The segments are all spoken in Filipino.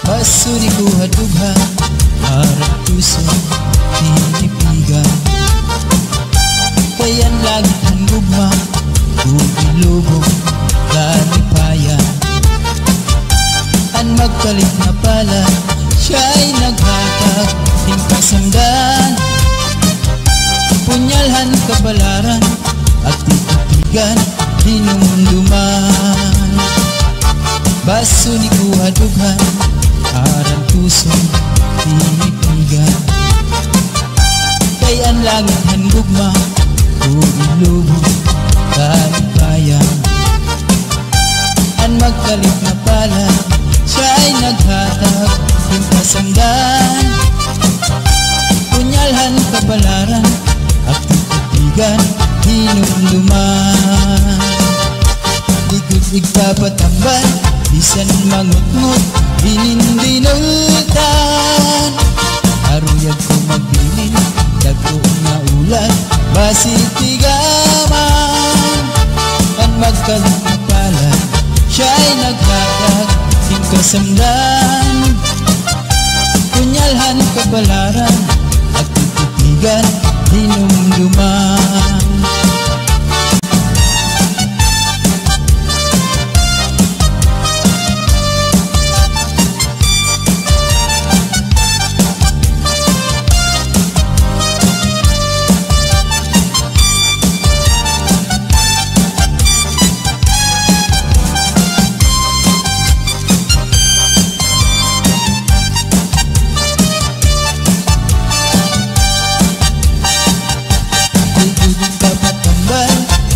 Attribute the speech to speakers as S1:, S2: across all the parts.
S1: Basuri ko hadugha harap puso tinipigan. Kayan langit ang gugma Bugilubog Lalipayan. An magkalit na pala siya'y naghatag ting kasamdan. Punyalhan kabalaran at titigan hinumduman. Basuri ko hadughan harap puso tinipigan. Kayan langit ang gugma Bugilubog Lalipayan. An magkalit na pala siya'y naghatag ng kasamdan. Punyalhan kabalaran at titigan hinumduman. Likod igpapatambal bisan mangutngot dinindinultan. Aruyag ko magbilin dagko nga ulat basit tigaman. An magkalit na pala siya'y naghatag ng kasamdan. Punyalhan kabalaran at titigan hinumduman.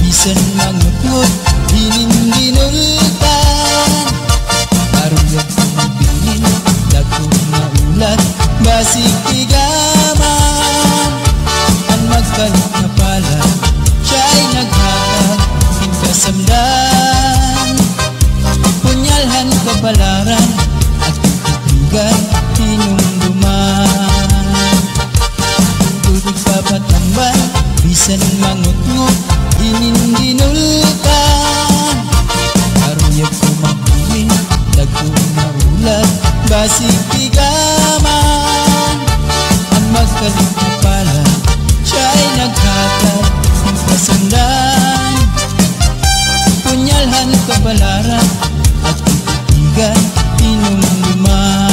S1: Bisan mangutngot dinindinultan. Aruyag ko magbilin dagko nga ulat basig tigaman. Ang magkalit na pala siya'y naghatag ng kasamdan. Punyalhan kabalaran at titigan hinumduman. Tulig papatambal bisan mangutngot dinindinultan. Aruyag ko magbilin dagko nga ulat basig tigaman. Ang magkalit na pala siya'y naghatag ng kasamdan. Punyalhan kabalaran at titigan hinumduman.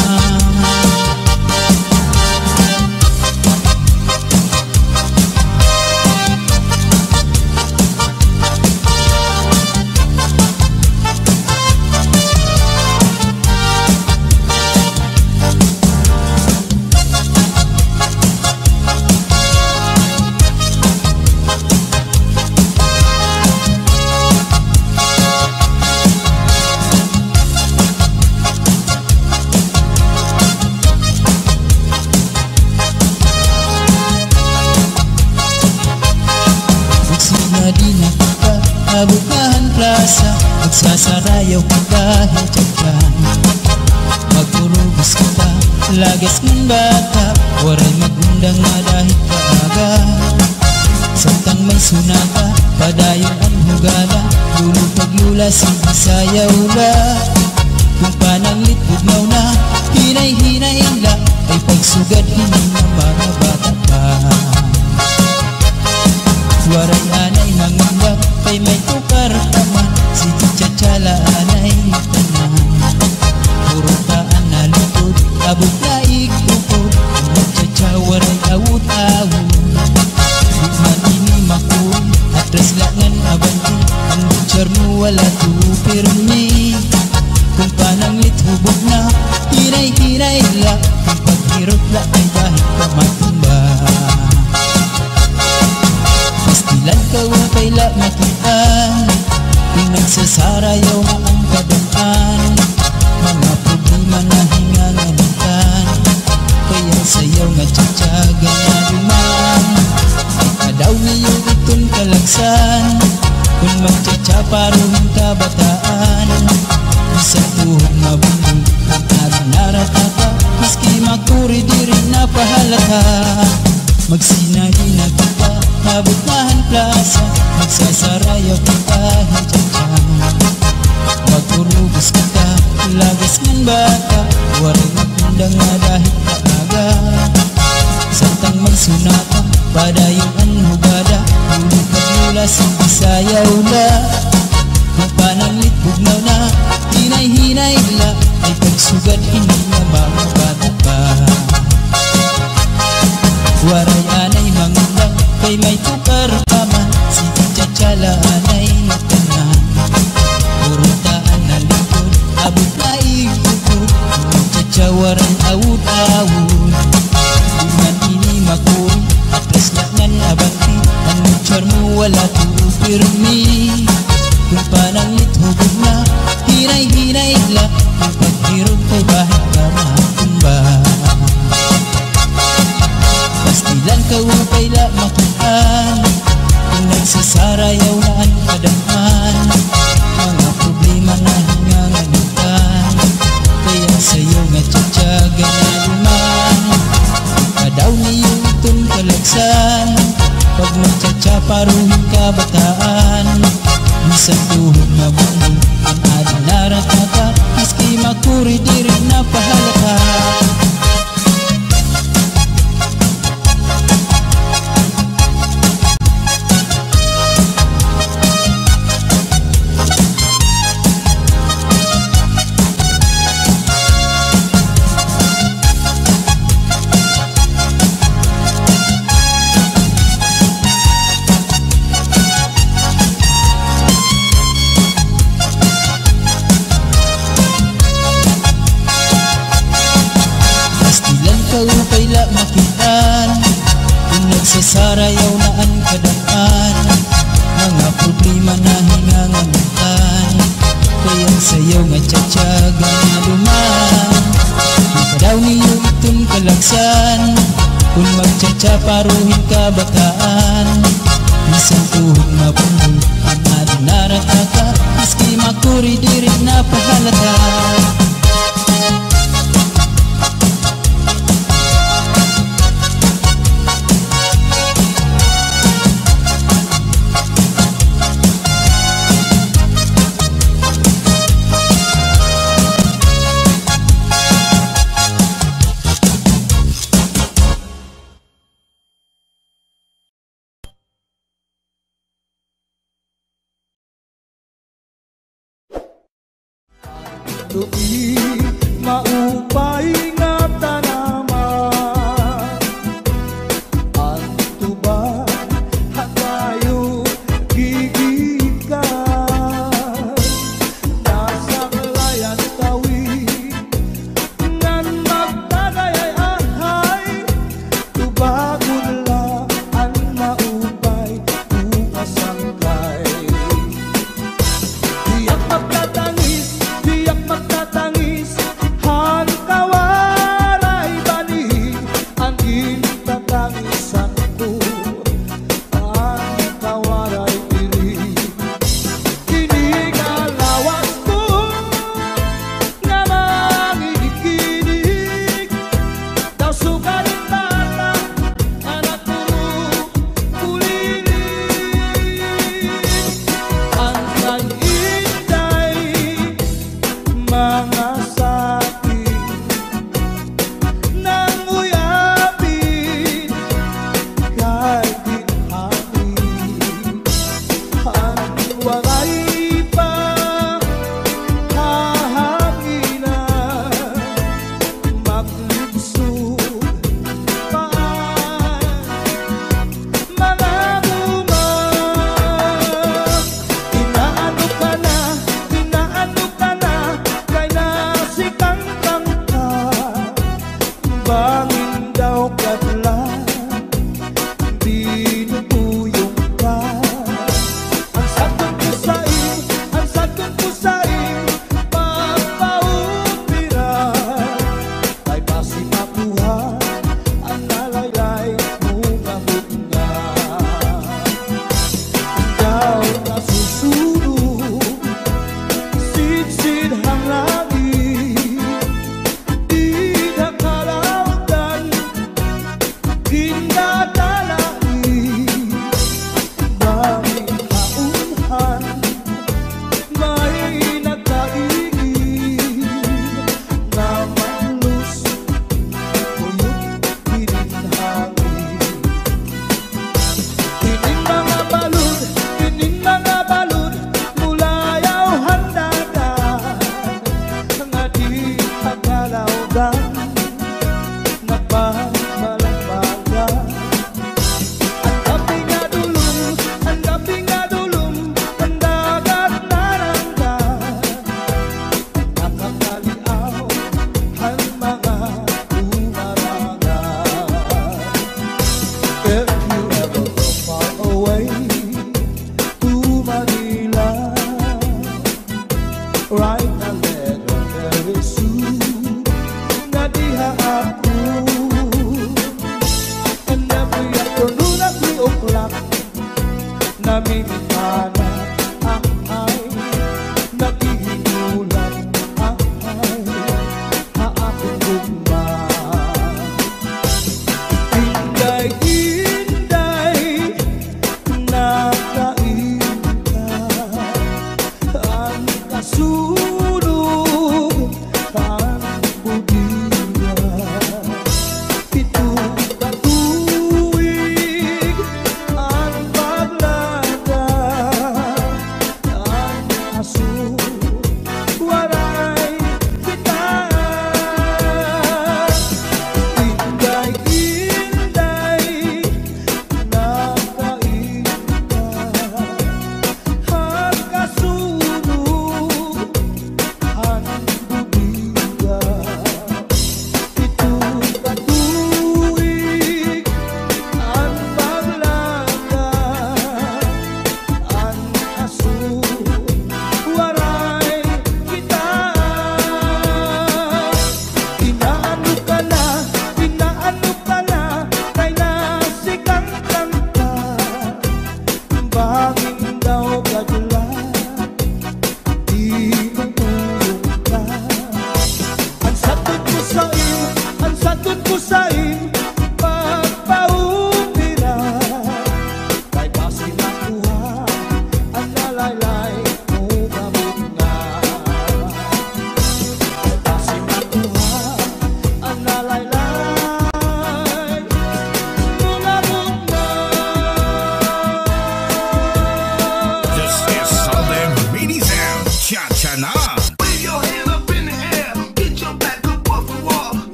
S1: Di na kita abukahan plaza, magsasarayaw ka dahil dyan. Magurubos kita, lagas ng bata, waray magundang nga dahil kaaga. Samtang may sunata, padayon ang hugala, lulog paglula sayaw la. Kung pananglit bugnaw na, hinay-hinay la, ay pagsugad hindi na mga bata pa. Waray anay mangundang kay may tukar taman, sige tsatsala anay tanan. Puro taan na lutod, abot na ikukod, magtsatsa waray awut-awut. Bukman ini makun, atras langan abanti, ang butcher mo wala tupirmi. Kung pananglit hubog na, hinay-hinay la, kung paghirot la ay dahil pamatumba. Pastilan ka wakay la makitaan, kung nagsasarayaw na ang kadaan. Mga problema na hinganganitan, kaya sayaw nga tsatsaga na duman. Ay kadaw niyo itong kalagsan, kung magtsatsa paruhin kabataan. Isang tuhog mabundog, ang tarong naratata, maski makuri di rin napahalata. Magsinahi na kita, mabutahan plaza, magsasarayaw kita hintyan. Magurubos kita, lagas ng bata, waring undang na dahil kaaga. Samtang magsunata padayong anhugada, ulit at mula sa Bisayaw la. Kung pananglit bugnaw na hinay-hinay la, ay pagsugad hindi na mga bata pa. Waray anay mangundang kay may tukar pa man, si Chatsala anay natanan. Purutaan na likod, abot na ikukod, Chachawaran awud-awud. Buman ini makuri, atras laknan abanti, ang muchar mo wala tuupirmi. Kung pananglit hubog na, hinay-hinay la, ang paghirog kay bahit ka makumba. Pastilan ka upay la makitaan, kung nagsasarayaw na ang kadaman. Mga problema na hinganganitan, kaya sa'yo nga tsatsaga na luman. Kadaw niyo itong kalagsan, pag magtsatsa paruhin ka bataan. Isang tuhod na buhay ang adinarat mata, miski makuri di rin na pahalata. Upay la makitaan, kung nagsasarayaw na ang kadaan. Mga problema na hinganganitan, kaya sayaw nga tsatsaga na luman. Kadaw niyo itong kalagsan, kung magtsatsa paruhin ka bataan. Isang tuhod na bumbol ang adinarat ka, miski makuri di rin na pahalata.
S2: Tuwi maupay nga tanaman, ang tuba hatayo gigikan. Nasa layan tawi ngan magtagay ahay, tubagod la ang maupay ukasangkay. Tiyak magtatangis, tiyak magtatangis, han kawaray bani, ang initatangis ko, ang kawaray diri. Kinigalawas ko nga mangikinig, daw sukalit tata anak puro kulinig. Ang kag-inday mga sakit nang uyapin kay dinhamin. Ang waray pa hahanginan, maglibsod paan mga buman. Inaano ka na, kay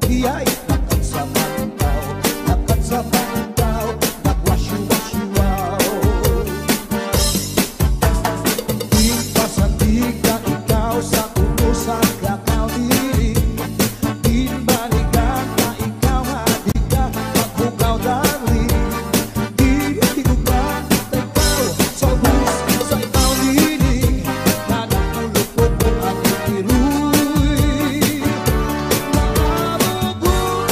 S2: Iya'y dapat sa pantaw, dapat sa pantaw, nagwasyo-wasyo-waw. Di pasandig ka ikaw sa utusan kakao diri, di balikan ka ikaw hadi ka, magbukaw darling. Di tigugan ka ikaw sa ubus sa ikaw diri, nanatulog ko ang itiruy. Maabuguan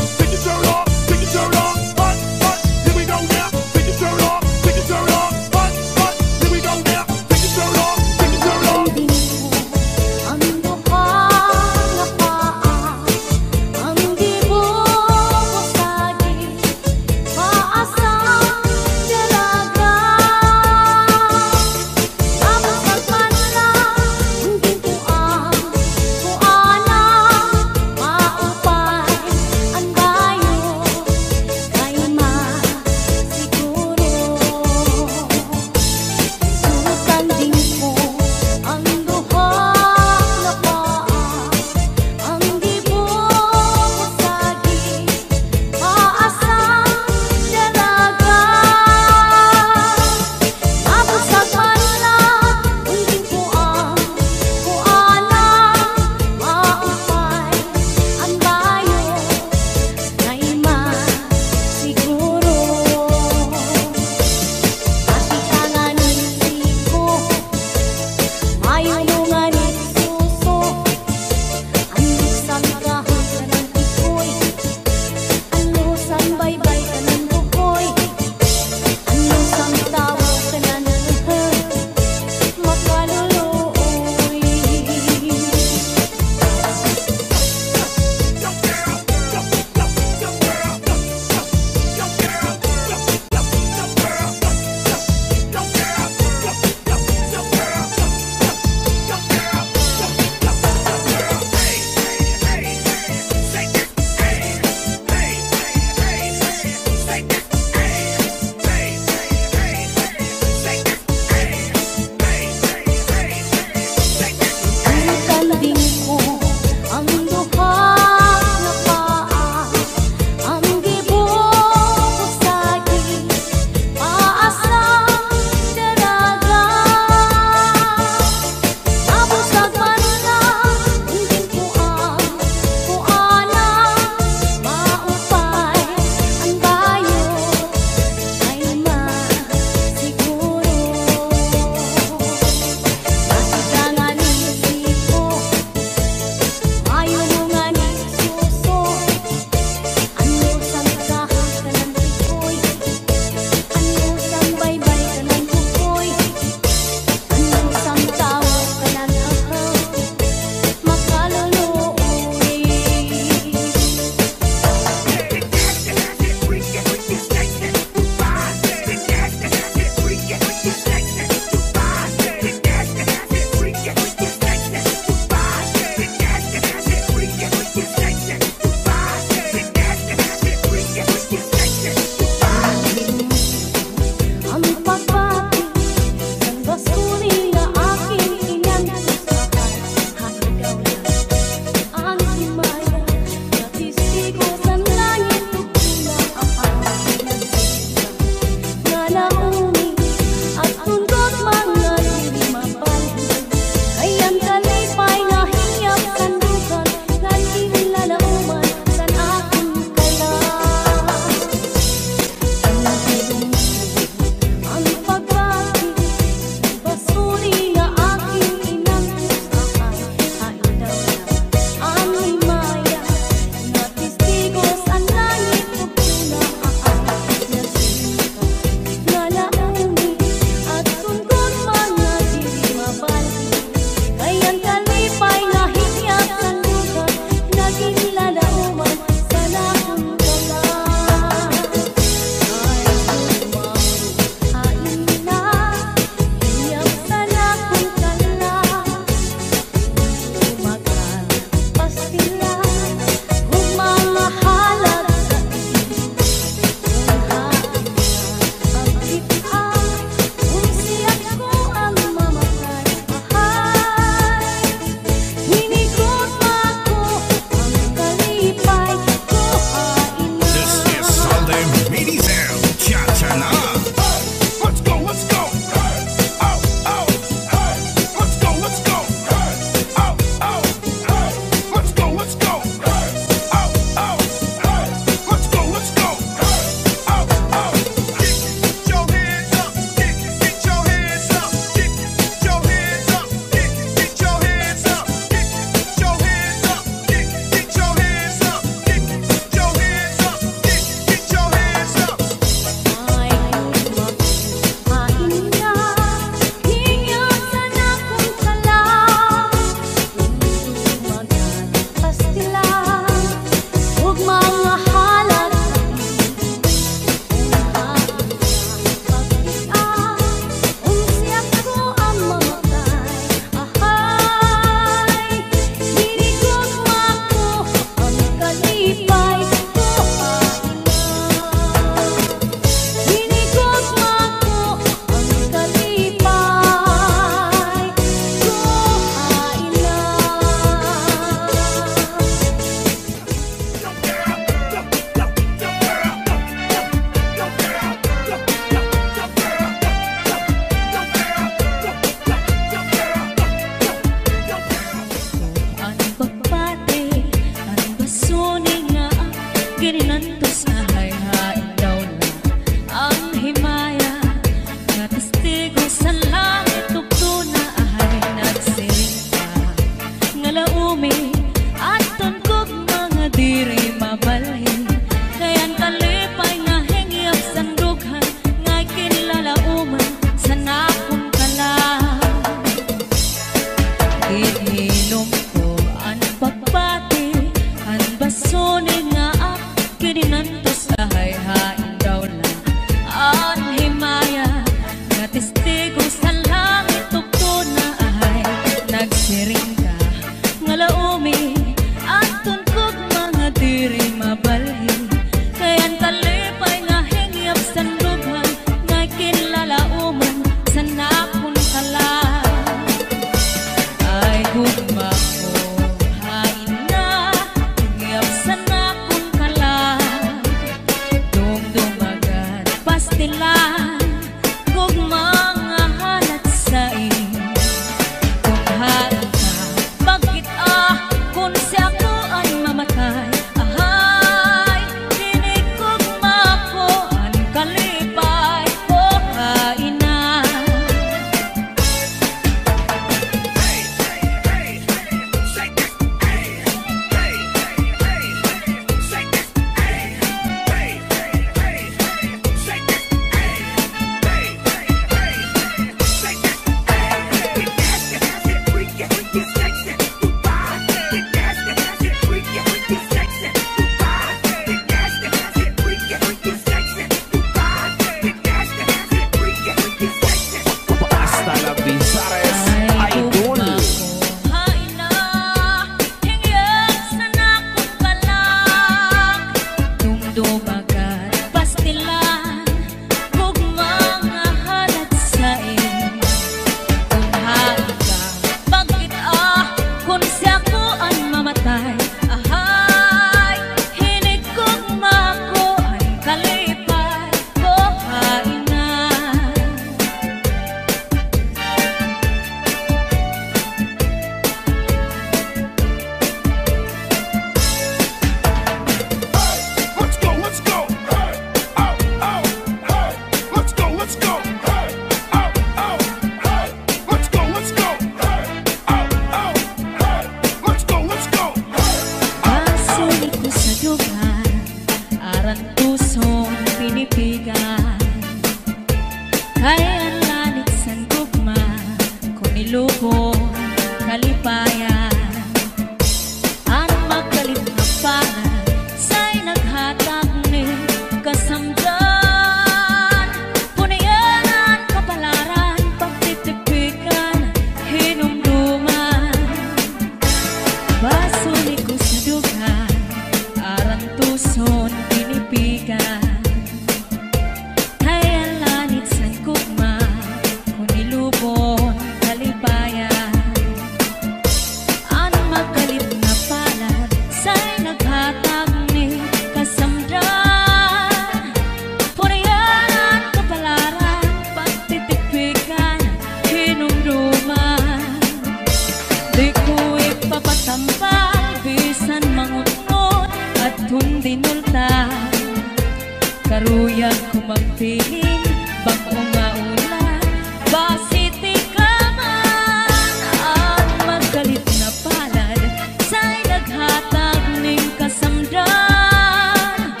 S3: Karuyan ko magpiling bag-o nga ulan, basiti ka man at magkalit na palad sa'y naghatag ning kasamdan.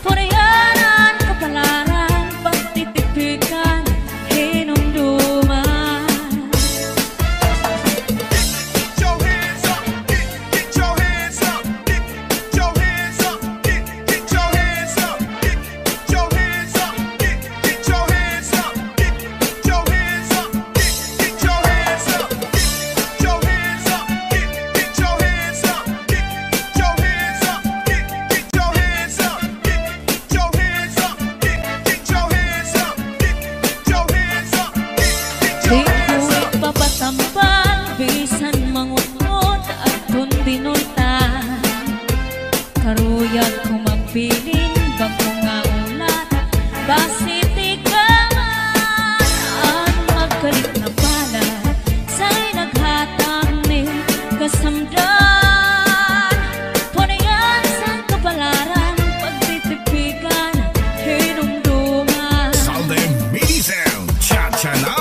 S3: Punayanan kapalaran pagtitipikan hinumduman. Di ko'y papatambal, bisan mangunod at kung binultan. Karuyan ko magpiling, bago nga ulat, basiti ka man at magkalit na pala sa'y naghatag ni kasamdan. Punayan sa kapalaran, pagtitipigan, hinumduman.
S4: Salde Mini Sound, cha-cha na.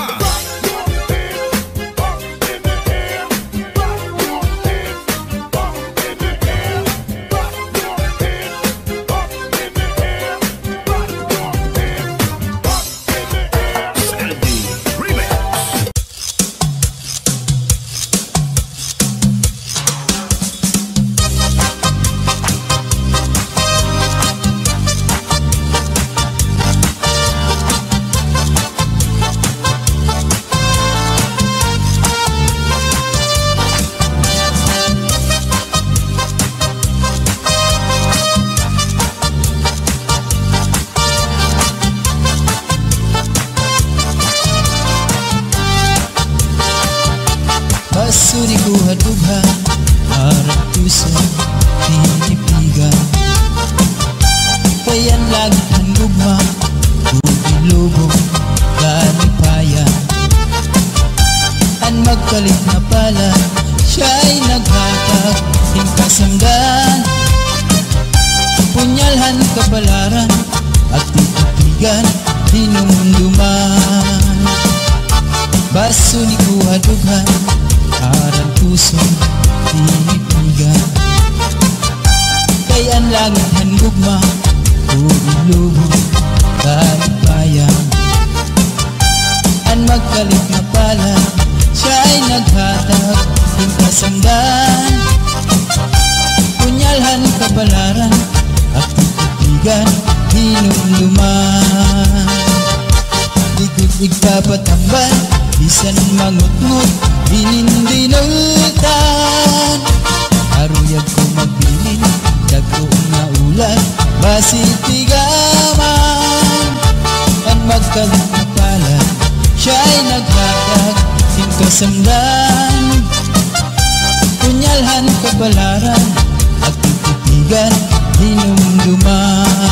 S1: Basuri ko hadughan, harap tusan, tinipigan. Kayan lagi ang lugma, bubulubong, kalipayan. Ang magkalit na pala, siya'y naghatag, ting kasamdan. Punyalhan kabalaran, at titipigan, hinumduman. Basuri ko hadughan, harang tusong tinipigan. Kayan langit han gugma, bubulubong, kalipayan. Ang magkalit na pala, siya'y naghatag, ting kasamdan. Punyalhan kabalaran, at titipigan, hinumduman. Likod igpapatambal, bisan mangut-ngut, hinindinultan. Aruyag ko magbilin, dagko nga ulan, basitigaman. Ang magkalit na pala, siya'y naghatag, ting kasamdan. Punyalhan kabalaran, at titipigan, hinumduman.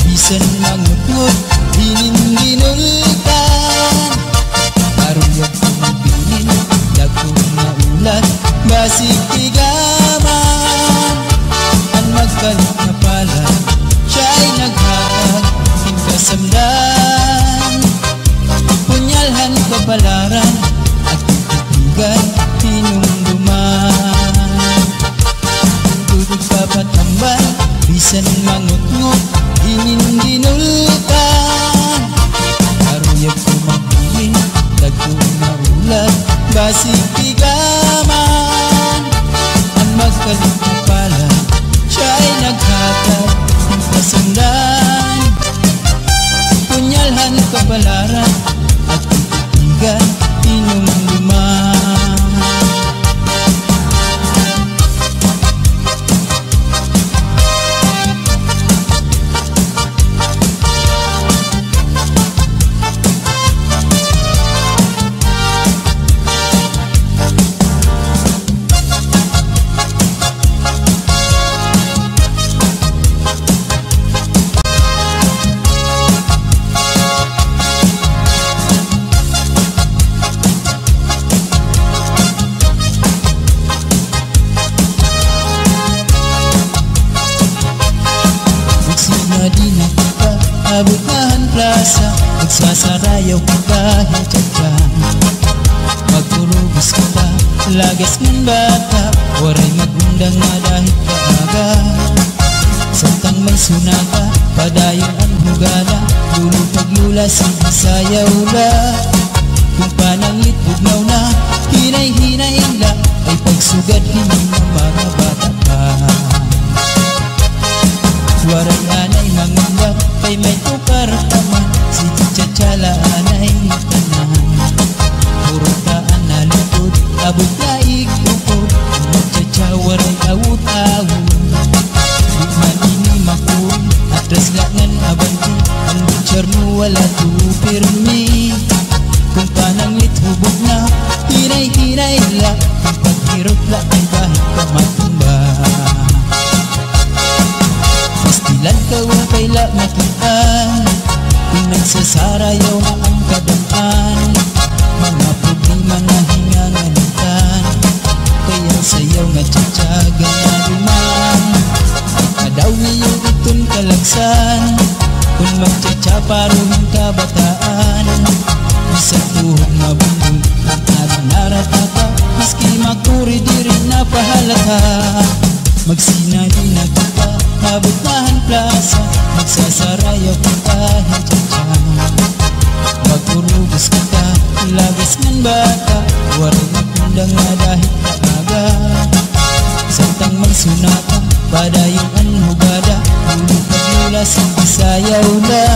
S1: Bisan mangut-ngut, hinindinultan. Aruyag ko magbilin, dagko nga ulan, basitigaman. Ang magkalit na pala, siya'y naghatag, ting kasamdan. Punyalhan kabalaran, at titipigan, hinumduman. Dudog papatambal, bisan mangut-ngut, hinindinultan. Aruyag ko magbilin, dagko nga ulan, basitigaman. Ang magkalit na pala, siya'y naghatag, ting kasamdan. Punyalhan kabalaran, at titipigan, hinumduman. Kabukahan plaza, magsasarayaw ka kahit dyan. Magpurubos ka ta, lagas ng bata, waray magundang na dahil kaaga. Samtang may sunaka, padayon ang hugala, lulupag-lula, sige-sayaw la. Kung pananglit bugnaw na, hinay-hinay la, ay pagsugad hindi ng mga bata pa. Waray anay mangamba, kay may tukar taman, sige tsatsala anay tanan. Puro taan na lutod, abot na ikukod, magtsatsa waray awut-awut. Bukman ini makuri, atras langan abanti, ang butcher mo wala tupirmi. Kung pananglit hubog na, hinay-hinay la, ang paghirot la ay kahit ka matumba. Pastilan ka upay la makitaan, kung nagsasarayaw na ang kadaan. Mga problema na hingangalitan, kaya sayaw nga tsatsaga na duman. Kadaw niyo itong kalagsan, kung magtsatsaparuhin ka bataan. Isang tuhog mabundol, at naratata, maski makuri di rin napahalata. Magsinay na kita, nabutahan plaza, magsasarayaw ka kahit dyan. Magpurubos kita, lagas ng bata, waray magundang na dahil kaaga. Samtang may sunata, padayon ang hugada, lulupag-lula, sige-sayaw la.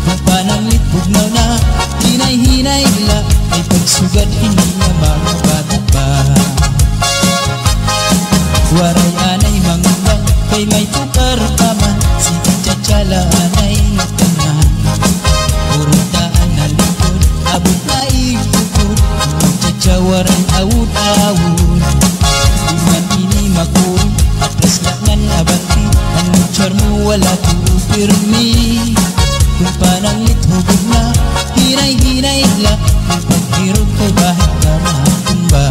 S1: Kung pananglit bugnaw na, hinay-hinay la, ay pagsugad hindi na mga bata pa. Waray anay mangambang, kay may tukar taman, sige tsatsala anay tanan. Puro taan na likod, abot na ikukod, magtsatsa waray awut-awut. Iman ini makuri, atras langan abanti, ang mutsar mo wala tupirmi. Kung pananglit hubog na, hinay-hinay la, kung paghirot kay bahit ka matumba.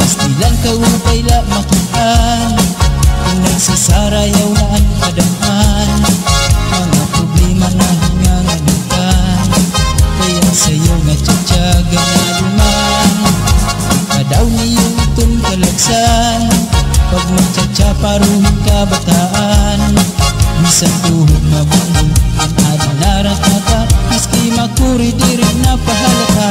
S1: Pastilan ka upay la makitaan, kung nagsasarayaw na ang kadaan. Mga problema na hingangalitan, kaya sayaw nga tsatsaga na duman. Kadaw niyo itong kalagsan, pag magtsatsaparuhin ka bataan. Isang tuhog mabundol, ang ading naratata, maski makuri di rin napahalata.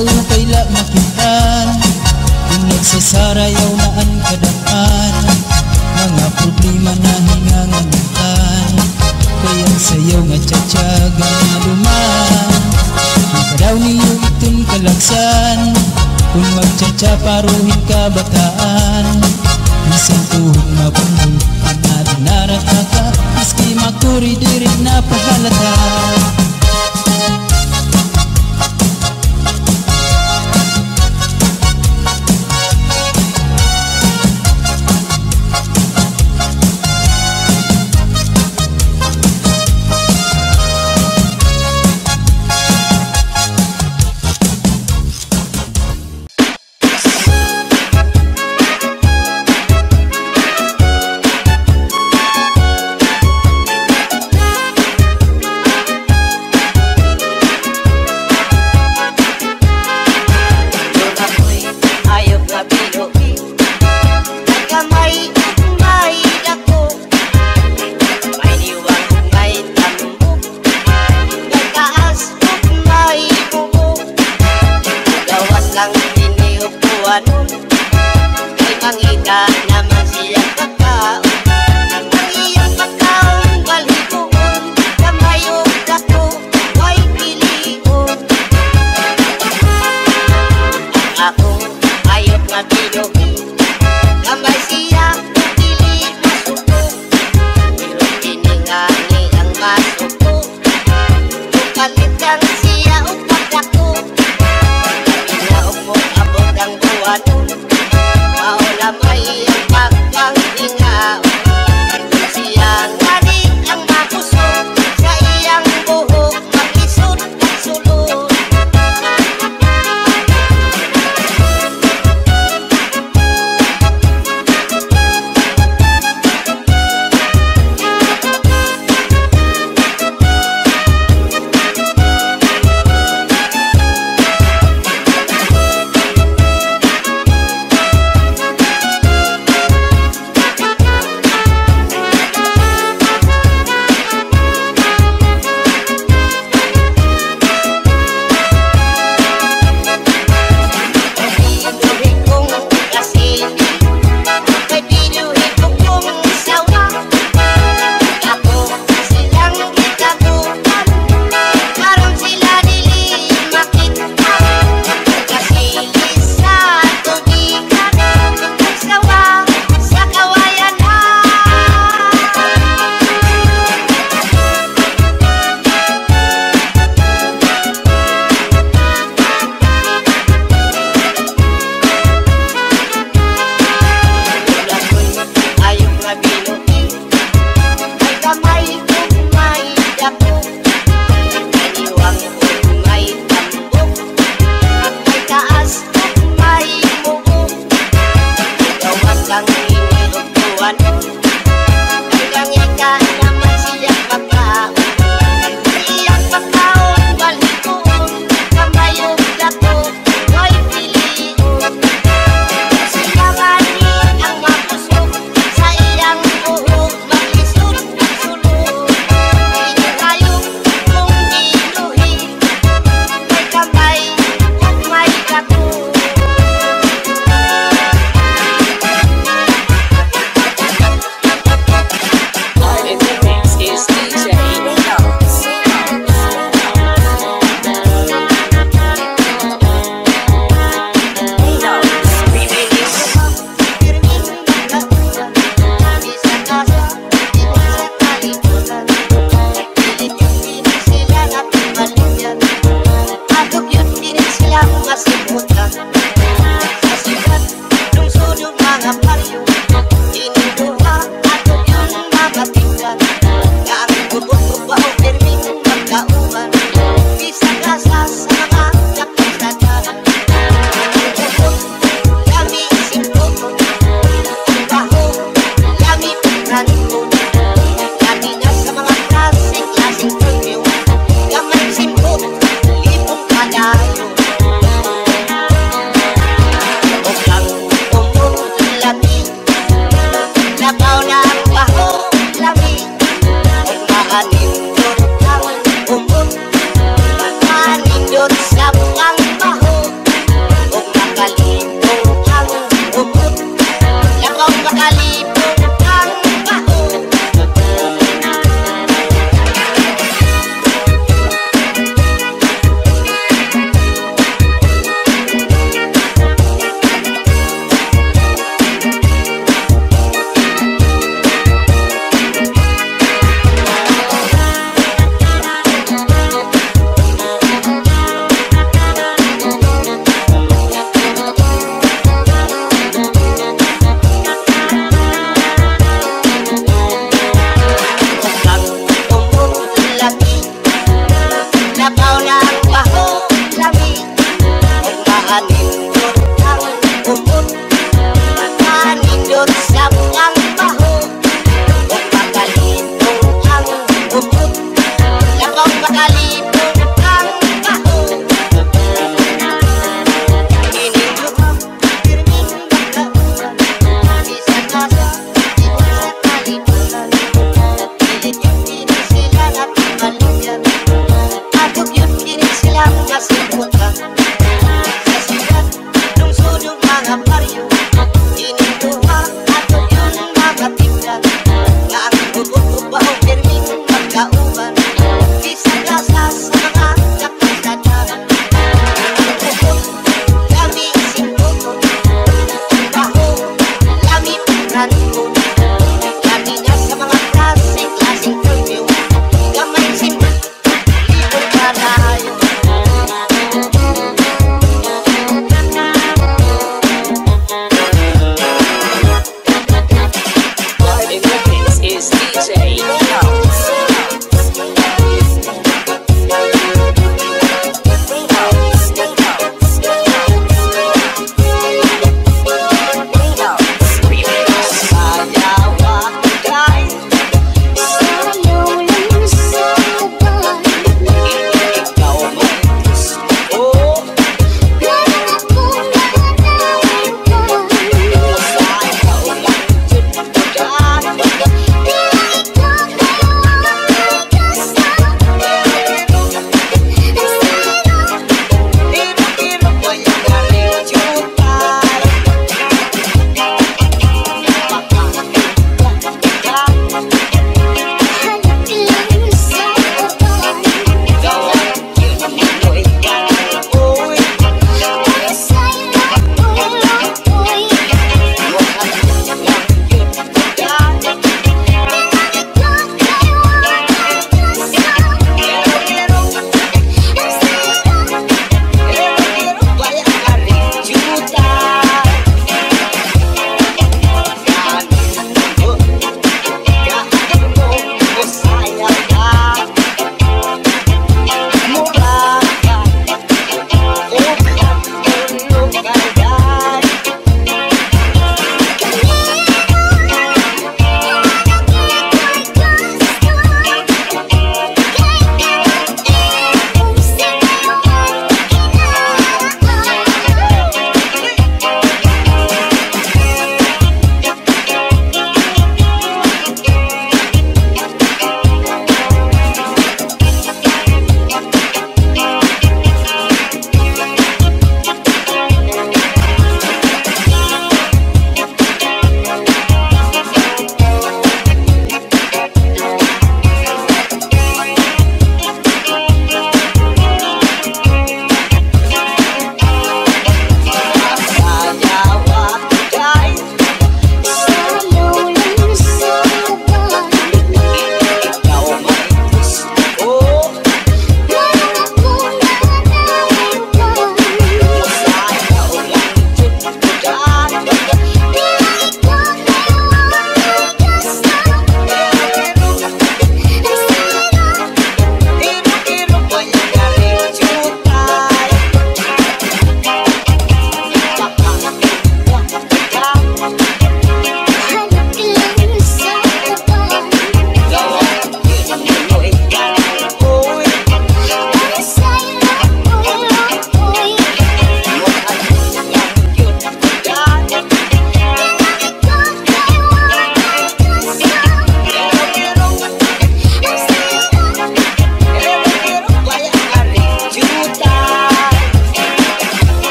S1: Upay la makitaan, kung nagsasarayaw na ang kadaan. Mga problema na hingangalitan, kaya sayaw nga tsatsaga na duman. Kadaw niyo itong kalagsan, kung magtsatsaparuhin ka bataan. Isang tuhog mabundol, ang ading naratata, maski makuri di rin napahalata.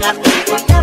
S5: At ako'y